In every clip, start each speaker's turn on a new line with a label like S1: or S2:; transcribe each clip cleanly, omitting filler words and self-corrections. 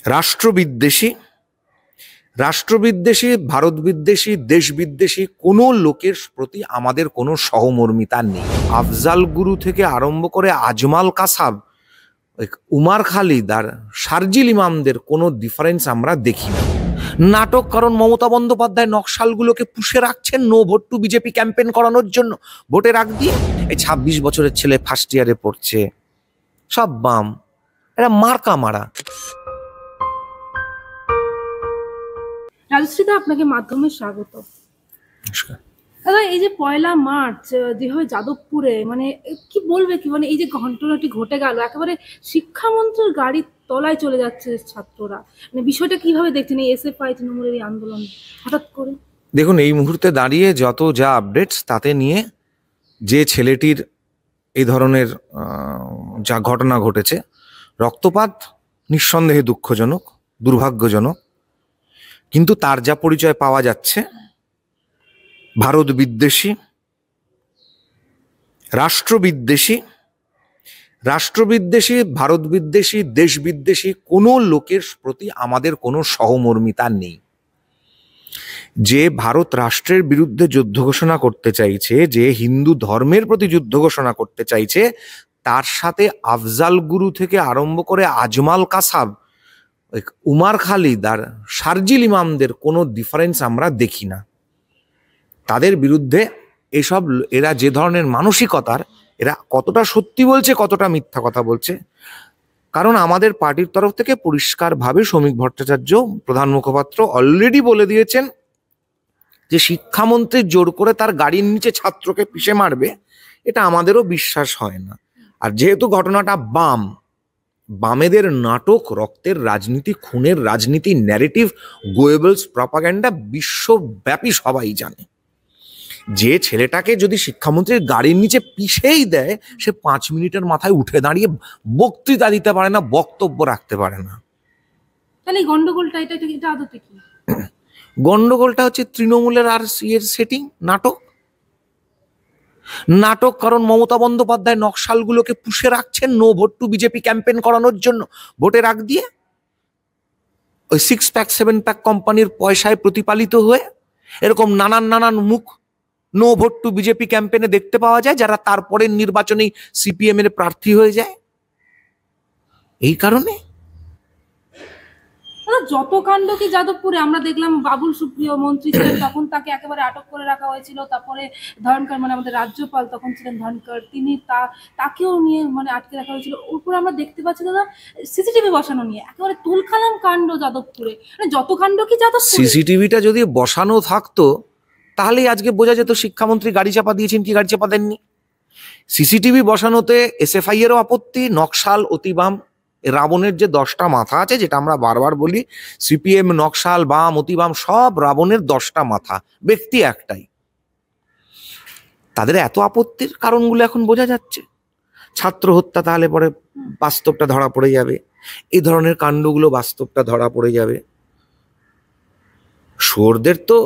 S1: রাষ্ট্রবিদ্বেষী রাষ্ট্রবিদ্বেষী ভারত বিদ্বেষী দেশ বিদ্বেষী কোনো লোকের প্রতি আমাদের কোনো সহমর্মিতা নেই। আফজাল গুরু থেকে আরম্ভ করে আজমাল কাসাব, উমার খালিদ আর শারজিল ইমামদের কোনো ডিফারেন্স আমরা দেখি না। নাটক, কারণ মমতা বন্দ্যোপাধ্যায় নকশালগুলোকে পুষে রাখছেন no vote to BJP campaign করানোর জন্য। ভোটের আগ দিয়ে এই 26 বছরের ছেলে ফার্স্ট ইয়ারে পড়ছে, সব বাম, এরা মার্কা মারা।
S2: রাজশ্রীদা, আপনাকে মাধ্যমে স্বাগত।
S1: নমস্কার।
S2: দাদা, এই যে 1লা মার্চ যেভাবে যাদবপুরে কি বলবে, কি এই যে ঘটনাটি ঘটে গেল, একেবারে শিক্ষামন্ত্রীর গাড়ির তলায় চলে যাচ্ছে ছাত্ররা, বিষয়টা কিভাবে দেখছেন এই এসএফআই তৃণমূলের এই আন্দোলন হঠাৎ করে?
S1: দেখুন, এই মুহূর্তে দাঁড়িয়ে যত যা আপডেটস তাতে নিয়ে যে ছেলেটির এই ধরনের যা ঘটনা ঘটেছে, রক্তপাত নিঃসন্দেহে দুঃখজনক, দুর্ভাগ্যজনক, কিন্তু তার যা পরিচয় পাওয়া যাচ্ছে ভারত বিদ্বেষী, রাষ্ট্রবিদ্বেষী, ভারত বিদ্বেষী, দেশ বিদ্বেষী কোনো লোকের প্রতি আমাদের কোনো সহমর্মিতা নেই। যে ভারত রাষ্ট্রের বিরুদ্ধে যুদ্ধ ঘোষণা করতে চাইছে, যে হিন্দু ধর্মের প্রতি যুদ্ধ ঘোষণা করতে চাইছে, তার সাথে আফজাল গুরু থেকে আরম্ভ করে আজমাল কাসাব, উমার খালিদ আর শারজিল ইমামদের কোনো ডিফারেন্স আমরা দেখি না। তাদের বিরুদ্ধে এরা যে ধরনের মানসিকতার, এরা কতটা সত্যি বলছে কতটা মিথ্যা কথা বলছে, কারণ আমাদের পার্টির তরফ থেকে পরিষ্কারভাবে শ্রমিক ভট্টাচার্য, প্রধান মুখপাত্র, অলরেডি বলে দিয়েছেন যে শিক্ষামন্ত্রী জোর করে তার গাড়ির নিচে ছাত্রকে পিষে মারবে, এটা আমাদেরও বিশ্বাস হয় না। আর যেহেতু ঘটনাটা বামেদের নাটক, রক্তের রাজনীতি, খুনের রাজনীতি, ন্যারেটিভ, গোয়েবলস প্রপাগান্ডা বিশ্বব্যাপী সবাই জানে। যে ছেলেটাকে যদি শিক্ষামন্ত্রীর গাড়ির নিচে পিষেই দেয়, সে 5 মিনিটের মাথায় উঠে দাঁড়িয়ে বক্তৃতা দিতে পারে না, বক্তব্য রাখতে পারে না।
S2: তাহলে গন্ডগোলটা এটা আদতে কি?
S1: গন্ডগোলটা হচ্ছে তৃণমূলের আর এর সেটিং, নাটক, কারণ মমতা বন্দ্যোপাধ্যায় নকশালগুলোকে পুষে রাখছেন no vote to BJP campaign করানোর জন্য। ভোটের আগ দিয়ে ওই 6 প্যাক 7 প্যাক কোম্পানির পয়সায় প্রতিপালিত হয়ে এরকম নানান মুখ নো ভোট টু বিজেপি ক্যাম্পেনে দেখতে পাওয়া যায়, যারা তারপরের নির্বাচনেই সিপিএম এর প্রার্থী হয়ে যায়। এই কারণে
S2: যত কাণ্ড কি যাদবপুরে আমরা দেখলাম, বাবুল সুপ্রিয় মন্ত্রী ছিলেন, তখন তাকে একেবারে আটক করে রাখা হয়েছিল। তারপরে ধনকর, আমাদের রাজ্যপাল তখন ছিলেন ধনকর, তিনি তাকেও নিয়ে আটকে রাখা হয়েছিল। ওপর আমরা দেখতে পাচ্ছি দাদা সিসিটিভি বসানো নিয়ে একেবারে তুলখালাম কাণ্ড যাদবপুরে। যত কাণ্ড কি যাদবপুরে।
S1: সিসিটিভিটা যদি বসানো থাকতো তাহলেই আজকে বোঝা যেত শিক্ষামন্ত্রী গাড়ি চাপা দিয়েছেন কি গাড়ি চাপা দেননি। সিসিটিভি বসানোতে এসএফআই এরও আপত্তি, নকশাল, অতিবাম, রাবণের যে 10টা মাথা আছে, যেটা আমরা বারবার বলি, সিপিএম, নকশাল, বাম, অতিবাম, সব রাবণের 10টা মাথা, ব্যক্তি একটাই। তাদের এত আপত্তির কারণগুলো এখন বোঝা যাচ্ছে। ছাত্র হত্যা, তাহলে পরে বাস্তবটা ধরা পড়ে যাবে। এই ধরনের কাণ্ডগুলো বাস্তবটা ধরা পড়ে যাবে। শোরদের তো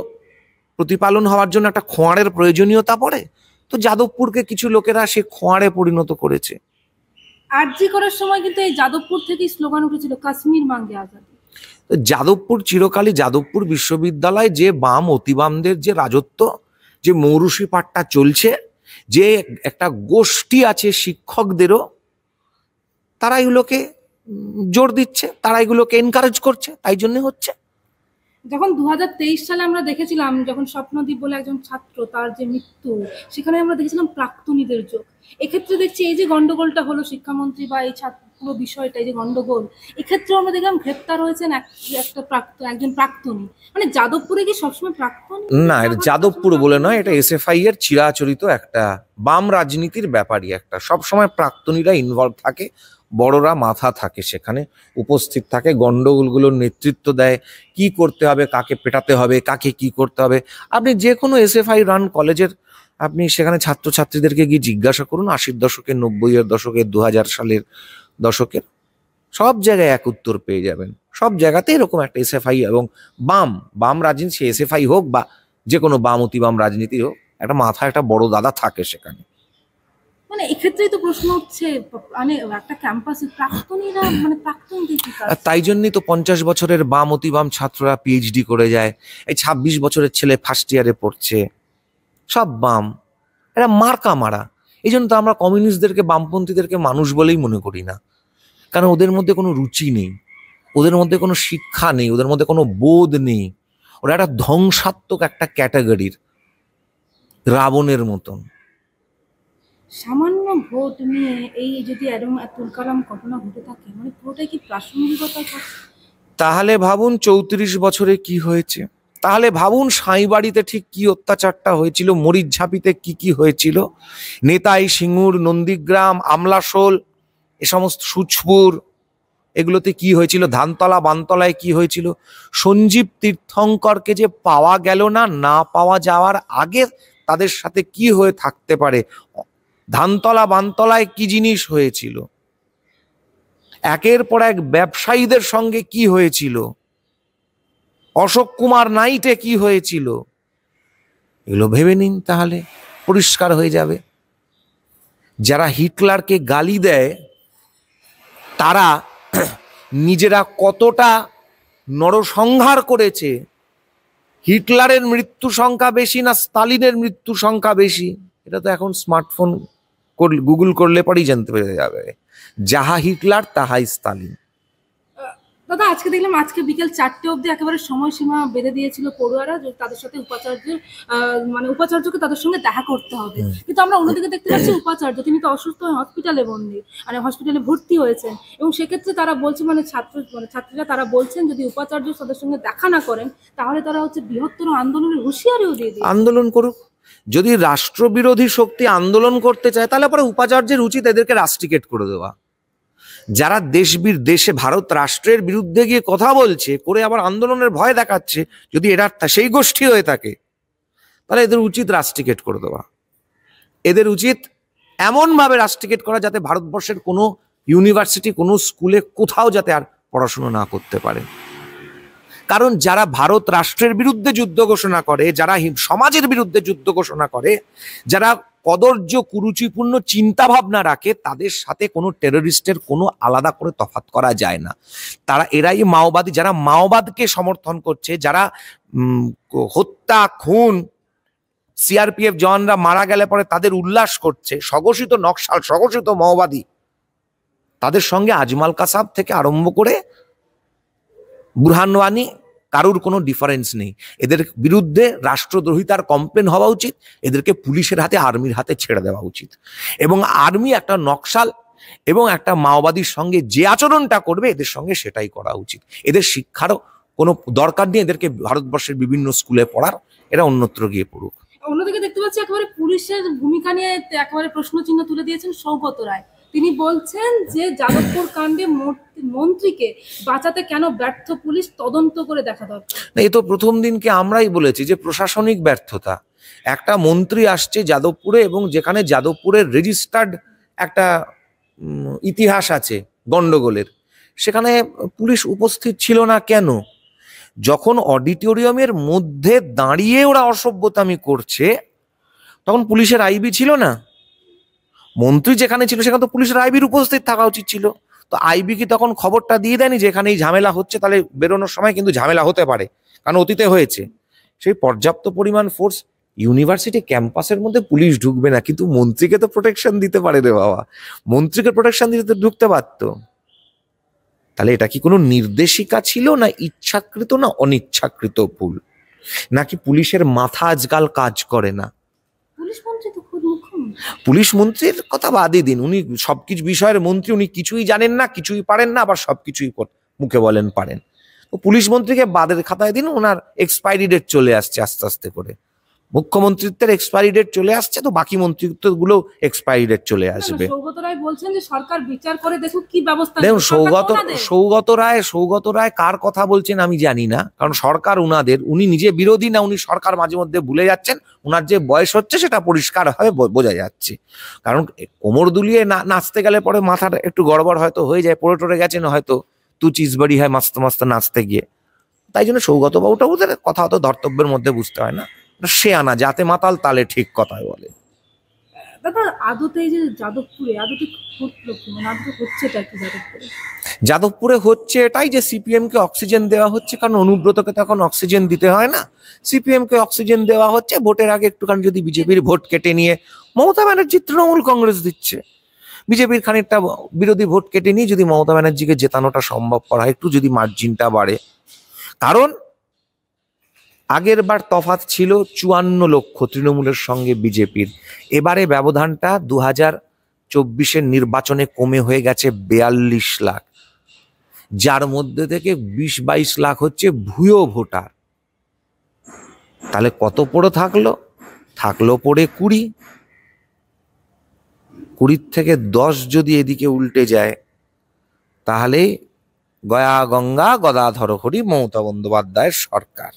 S1: প্রতিপালন হওয়ার জন্য একটা খোঁয়াড়ের প্রয়োজনীয়তা পড়ে, তো যাদবপুরকে কিছু লোকেরা সে খোঁয়াড়ে পরিণত করেছে।
S2: আরজি করার সময় কিন্তু এই যাদবপুর থেকেই স্লোগান উঠেছিল, কাশ্মীর মাঙ্গে আজাদি।
S1: যাদবপুর চিরকালই, যাদবপুর বিশ্ববিদ্যালয় যে বাম অতিবামদের যে রাজত্ব, যে মৌরুষি পাট্টা চলছে, যে একটা গোষ্ঠী আছে শিক্ষকদেরও, তারা এগুলোকে জোর দিচ্ছে, তারা এগুলোকে এনকারেজ করছে, তাই জন্য হচ্ছে।
S2: যখন 2023 সালে আমরা দেখেছিলাম, যখন স্বপ্নদীপ বলে একজন ছাত্র, তার যে মৃত্যু, সেখানে আমরা দেখেছিলাম প্রাক্তনীদের যোগ। এক্ষেত্রে দেখছি এই যে গন্ডগোলটা হলো শিক্ষামন্ত্রী বা এই পুরো বিষয়টা, এই যে গন্ডগোল, এক্ষেত্রে আমরা দেখলাম গ্রেপ্তার হয়েছেন একজন প্রাক্তনী। যাদবপুরে কি সবসময় প্রাক্তনী?
S1: না, এটা যাদবপুর বলে নয়, এটা এসএফআই এর চিরাচরিত একটা বাম রাজনীতির ব্যাপারই একটা। সবসময় প্রাক্তনীরা ইনভলভ থাকে, বড়রা মাথা থাকে, সেখানে উপস্থিত থাকে, গন্ডগোলগুলোর নেতৃত্ব দেয়, কি করতে হবে, কাকে পেটাতে হবে, কাকে কি করতে হবে। আপনি যে কোনো এসএফআই রান কলেজের, আপনি সেখানে ছাত্রছাত্রীদেরকে গিয়ে জিজ্ঞাসা করুন, 80-এর দশকের, 90-এর দশকের, 2000 সালের দশকের, সব জায়গায় এক উত্তর পেয়ে যাবেন। সব জায়গাতে এরকম একটা এসএফআই এবং বাম রাজনীতি, সে এসএফআই হোক বা যে কোনো বাম অতিবাম রাজনীতি হোক, একটা মাথায় একটা বড় দাদা থাকে সেখানে।
S2: মানে এক্ষেত্রেই তো প্রশ্ন উঠছে, মানে একটা ক্যাম্পাসে প্রাক্তনীরা, মানে প্রাক্তনীদের কি কাজ?
S1: আর তাই জন্যই তো 50 বছরের বাম অতি বাম ছাত্ররা পিএইচডি করে যায়, এই 26 বছরের ছেলে ফার্স্ট ইয়ারে পড়ছে, সব বাম, এরা মার্কা মারা। এই জন্য তো আমরা কমিউনিস্টদেরকে বামপন্থীদেরকে মানুষ বলেই মনে করি না, কারণ ওদের মধ্যে কোনো রুচি নেই, ওদের মধ্যে কোনো শিক্ষা নেই, ওদের মধ্যে কোনো বোধ নেই। ওরা একটা ধ্বংসাত্মক একটা ক্যাটাগরির, রাবণের মতন।
S2: সামান্য ভোট নিয়ে এই যদি এরকম তুলকালাম ঘটনা ঘটে থাকে, মানে পুরোটাই কি প্রাসঙ্গিকতার কথা?
S1: তাহলে ভাবুন 34 বছরে কি হয়েছে, তাহলে ভাবুন সাঁইবাড়িতে ঠিক কি অত্যাচারটা হয়েছিল, মরিচঝাপিতে কি কি হয়েছিল, নেতাই সিঙ্গুর, নন্দীগ্রাম, আমলাশোল, এ সমস্ত সুচপুর, এগুলোতে কি হয়েছিল, ধানতলা বানতলায় কি হয়েছিল। সঞ্জীব তীর্থঙ্করকে যে পাওয়া গেল না, না পাওয়া যাওয়ার আগে তাদের সাথে কি হয়ে থাকতে পারে, ধানতলা বানতলায় কি জিনিস হয়েছিল, একের পর এক ব্যবসায়ীদের সঙ্গে কি হয়েছিল, অশোক কুমার নাইটে কি হয়েছিল, এগুলো ভেবে নিন, তাহলে পরিষ্কার হয়ে যাবে। যারা হিটলারকে গালি দেয় তারা নিজেরা কতটা নরসংহার করেছে, হিটলারের মৃত্যু সংখ্যা বেশি না স্তালিনের মৃত্যু সংখ্যা বেশি, এটা তো এখন স্মার্টফোন গুগল করলে পরেই জানতে পেরে যাবে। যাহা হিটলার তাহাই স্তালিন।
S2: দাদা, আজকে দেখলাম আজকে বিকেল 4টে অবধি একেবারে সময়সীমা বেঁধে দিয়েছিল পড়ুয়ারা, যে তাদের সাথে মানে উপাচার্যকে তাদের সঙ্গে দেখা করতে হবে। কিন্তু আমরা অন্যদিকে দেখতে পাচ্ছি উপাচার্য তিনি তো অসুস্থ হয়ে হসপিটালে বন্দী, মানে হসপিটালে ভর্তি হয়েছেন, এবং সেক্ষেত্রে তারা বলছে, মানে ছাত্রীরা তারা বলছেন যদি উপাচার্য তাদের সঙ্গে দেখা না করেন তাহলে তারা হচ্ছে বৃহত্তর আন্দোলনের হুঁশিয়ারিও দিয়ে দিয়েছে।
S1: আন্দোলন করুক, যদি রাষ্ট্রবিরোধী শক্তি আন্দোলন করতে চায় তাহলে পরে উপাচার্যের উচিত এদেরকে রাস্ট্রিকেট করে দেওয়া। যারা দেশে ভারত রাষ্ট্রের বিরুদ্ধে গিয়ে কথা বলছে, করে আবার আন্দোলনের ভয় দেখাচ্ছে, যদি এরা সেই গোষ্ঠী হয়ে থাকে তাহলে এদের উচিত রাস্ট্রিকেট করে দেওয়া। এদের উচিত এমনভাবে রাস্ট্রিকেট করা যাতে ভারতবর্ষের কোনো ইউনিভার্সিটি, কোনো স্কুলে কোথাও যাতে আর পড়াশুনো না করতে পারে। কারণ যারা ভারত রাষ্ট্রের বিরুদ্ধে যুদ্ধ ঘোষণা করে, যারা সমাজের বিরুদ্ধে যুদ্ধ ঘোষণা করে, যারা কদর্য কুরুচিপূর্ণ চিন্তা ভাবনা রাখে, তাদের সাথে কোনো টেররিস্টের কোনো আলাদা করে তফাৎ করা যায় না। তারা এরাই মাওবাদী, যারা মাওবাদকে সমর্থন করছে, যারা হত্যা খুন, সিআরপিএফ জওয়ানরা মারা গেলে পরে তাদের উল্লাস করছে, স্বঘোষিত নকশাল, স্বঘোষিত মাওবাদী, তাদের সঙ্গে আজমাল কাসাব থেকে আরম্ভ করে বুরহান ওয়ানি কারুর কোনো ডিফারেন্স নেই। এদের বিরুদ্ধে রাষ্ট্রদ্রোহিতার কমপ্লেন হওয়া উচিত, এদেরকে পুলিশের হাতে, আর্মির হাতে ছেড়ে দেওয়া উচিত, এবং আর্মি একটা নকশাল এবং একটা মাওবাদীর সঙ্গে যে আচরণটা করবে এদের সঙ্গে সেটাই করা উচিত। এদের শিক্ষারও কোনো দরকার নেই, এদেরকে ভারতবর্ষের বিভিন্ন স্কুলে পড়ার, এরা অন্যত্র গিয়ে পড়ুক।
S2: অন্যদিকে দেখতে পাচ্ছি একেবারে পুলিশের ভূমিকা নিয়ে একেবারে প্রশ্নচিহ্ন তুলে দিয়েছেন সৌগত রায়। তিনি বলছেন যে যাদবপুর কাণ্ডে মন্ত্রীকে বাঁচাতে কেন ব্যর্থ পুলিশ, তদন্ত করে দেখা দরকার।
S1: এই তো প্রথম দিনকে আমরাই বলেছি যে প্রশাসনিক ব্যর্থতা। একটা মন্ত্রী আসছে যাদবপুরে, এবং যেখানে যাদবপুরের রেজিস্টার্ড একটা ইতিহাস আছে গন্ডগোলের, সেখানে পুলিশ উপস্থিত ছিল না কেন? যখন অডিটোরিয়ামের মধ্যে দাঁড়িয়ে ওরা অসভ্যতামি করছে তখন পুলিশের আইবি ছিল না? মন্ত্রী যেখানে ছিল সেখানে তো পুলিশের আইবির উপস্থিত থাকা উচিত ছিল। তো আইবি কি তখন খবরটা দিয়ে দেয়নি যে এখানে এই ঝামেলা হচ্ছে, তাহলে বেরোনোর সময় কিন্তু ঝামেলা হতে পারে, কারণ অতীতে হয়েছে। সেই পর্যাপ্ত পরিমাণ ফোর্স, ইউনিভার্সিটি ক্যাম্পাসের মধ্যে পুলিশ ঢুকবে না, কিন্তু মন্ত্রীকে তো প্রোটেকশন দিতে পারে রে বাবা, মন্ত্রীকে প্রোটেকশন দিতে তো ঢুকতে পারতো। তাহলে এটা কি কোনো নির্দেশিকা ছিল, না ইচ্ছাকৃত না অনিচ্ছাকৃত ভুল, নাকি পুলিশের মাথা আজকাল কাজ করে না? পুলিশ মন্ত্রীর কথা বাদই দিন, উনি সবকিছু বিষয়ের মন্ত্রী, উনি কিছুই জানেন না, কিছুই পারেন না, আবার সবকিছুই মুখে বলেন পারেন। তো পুলিশ মন্ত্রীকে বাদের খাতায় দিন, ওনার এক্সপায়ারি ডেট চলে আসছে আস্তে আস্তে করে, মুখ্যমন্ত্রিত্বের এক্সপায়ারি ডেট চলে আসছে, তো বাকি মন্ত্রিত্বগুলো এক্সপায়ারি ডেট চলে আসবে।
S2: সৌগত রায় বলছেন যে সরকার বিচার করে দেখুক কি ব্যবস্থা।
S1: দেখুন সৌগত রায় কার কথা বলছেন আমি জানি না, কারণ সরকার উনাদের, উনি নিজে বিরোধী না, উনি সরকার মাঝে মধ্যে ভুলে যাচ্ছেন, উনার যে বয়স হচ্ছে সেটা পরিষ্কার ভাবে বোঝা যাচ্ছে। কারণ কোমর দুলিয়ে নাচতে গেলে পরে মাথার একটু গড়বড় হয়তো হয়ে যায়, পড়ে টরে গেছেন হয়তো, তু চিজবাড়ি হয় মাস্ত মাস্ত নাচতে গিয়ে, তাই জন্য সৌগত বাবুটা ওদের কথা হয়তো ধর্তব্যের মধ্যে বুঝতে হয় না, সে আনা যাতে মাতাল তালে ঠিক কথায় বলে।
S2: দাদা আদতে এই যে যাদবপুরে আদতে ঘটলো কি, মানে আদতে হচ্ছেটা কি যাদবপুরে?
S1: যাদবপুরে হচ্ছে এটাই যে সিপিএম কে অক্সিজেন দেওয়া হচ্ছে, কারণ অনুব্রতকে তখন অক্সিজেন দিতে হয় না, সিপিএম কে অক্সিজেন দেওয়া হচ্ছে। ভোটের আগে একটুখানি যদি বিজেপির ভোট কেটে নিয়ে মমতা ব্যানার্জি তৃণমূল কংগ্রেস দিচ্ছে, বিজেপির খানিকটা বিরোধী ভোট কেটে নিয়ে যদি মমতা ব্যানার্জিকে জেতানোটা সম্ভব করা হয়, একটু যদি মার্জিনটা বাড়ে। কারণ আগের বার তফাৎ ছিল 54 লক্ষ তৃণমূলের সঙ্গে বিজেপির, এবারে ব্যবধানটা 2024-এর নির্বাচনে কমে হয়ে গেছে 42 লাখ, যার মধ্যে থেকে 20-22 লাখ হচ্ছে ভুয়ো ভোটার। তাহলে কত পড়ে থাকলো পড়ে 20 থেকে 10 যদি এদিকে উল্টে যায়, তাহলে গয়া গঙ্গা গদাধর হরি মমতা বন্দ্যোপাধ্যায়ের সরকার।